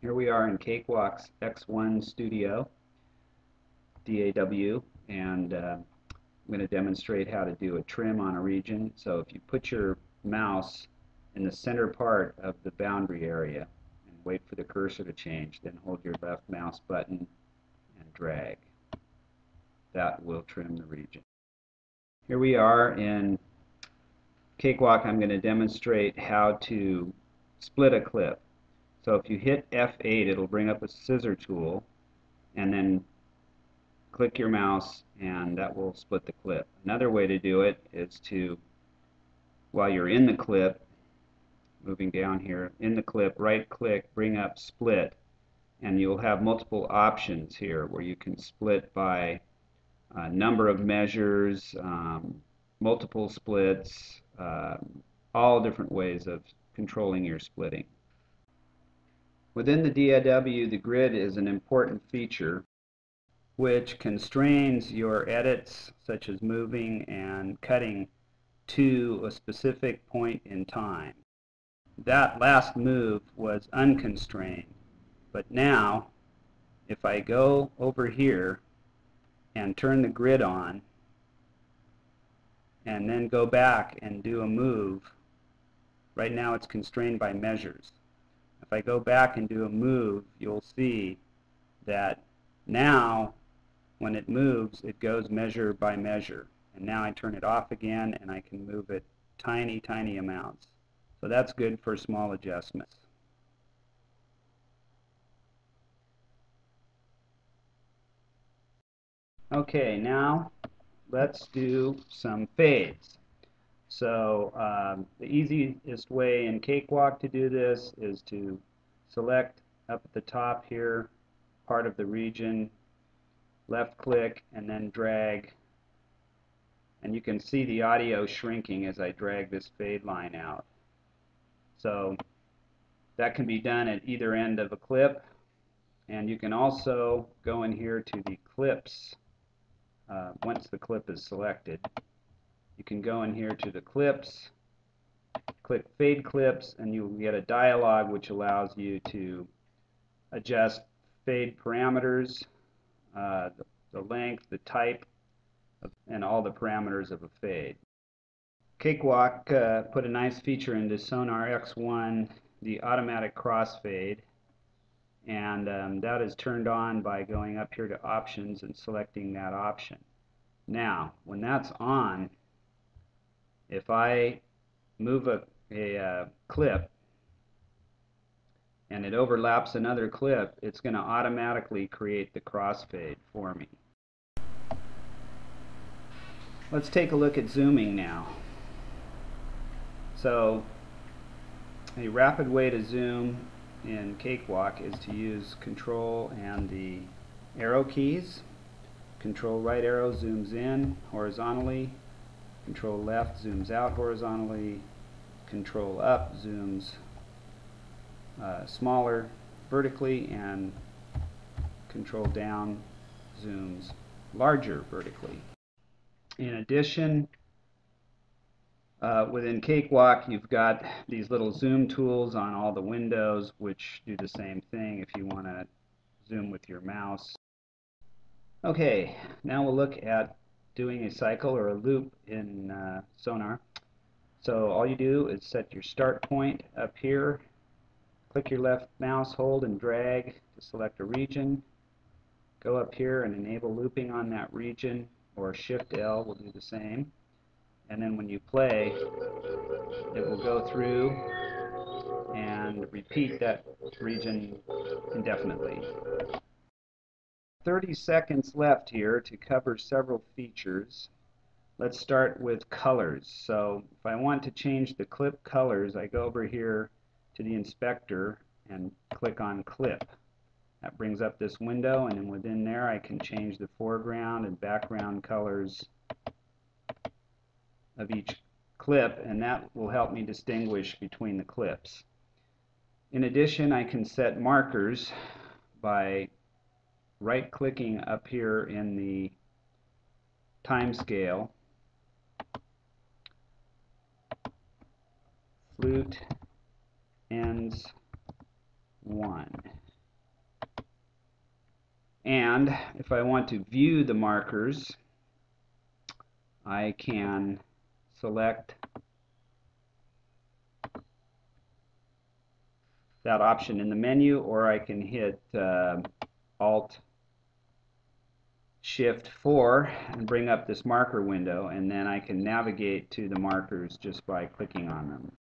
Here we are in Cakewalk's X1 Studio, DAW, and I'm going to demonstrate how to do a trim on a region. So if you put your mouse in the center part of the boundary area and wait for the cursor to change, then hold your left mouse button and drag. That will trim the region. Here we are in Cakewalk. I'm going to demonstrate how to split a clip. So if you hit F8, it'll bring up a scissor tool, and then click your mouse and that will split the clip. Another way to do it is to, while you're in the clip, moving down here, in the clip, right click, bring up split, and you'll have multiple options here where you can split by number of measures, multiple splits, all different ways of controlling your splitting. Within the DAW, the grid is an important feature which constrains your edits, such as moving and cutting, to a specific point in time. That last move was unconstrained, but now if I go over here and turn the grid on and then go back and do a move, right now it's constrained by measures. If I go back and do a move, you'll see that now when it moves, it goes measure by measure. And now I turn it off again and I can move it tiny, tiny amounts. So that's good for small adjustments. Okay, now let's do some fades. So the easiest way in Cakewalk to do this is to select up at the top here part of the region, left click, and then drag, and you can see the audio shrinking as I drag this fade line out. So that can be done at either end of a clip, and you can also go in here to the clips. Once the clip is selected, you can go in here to the clips, click fade clips, and you'll get a dialog which allows you to adjust fade parameters, the length, the type, and all the parameters of a fade. Cakewalk put a nice feature into Sonar X1, the automatic crossfade, and that is turned on by going up here to options and selecting that option. Now when that's on, if I move a clip and it overlaps another clip, it's going to automatically create the crossfade for me. Let's take a look at zooming now. So a rapid way to zoom in Cakewalk is to use Control and the arrow keys. Control right arrow zooms in horizontally, Control left zooms out horizontally, Control up zooms smaller vertically, and Control down zooms larger vertically. In addition, within Cakewalk, you've got these little zoom tools on all the windows which do the same thing if you want to zoom with your mouse. Okay, now we'll look at doing a cycle or a loop in Sonar. So all you do is set your start point up here, click your left mouse, hold and drag to select a region, go up here and enable looping on that region, or Shift L will do the same, and then when you play, it will go through and repeat that region indefinitely. 30 seconds left here to cover several features. Let's start with colors. So if I want to change the clip colors, I go over here to the inspector and click on clip. That brings up this window, and then within there I can change the foreground and background colors of each clip, and that will help me distinguish between the clips. In addition, I can set markers by right-clicking up here in the time scale, flute ends 1. And if I want to view the markers, I can select that option in the menu, or I can hit Alt Shift 4 and bring up this marker window, and then I can navigate to the markers just by clicking on them.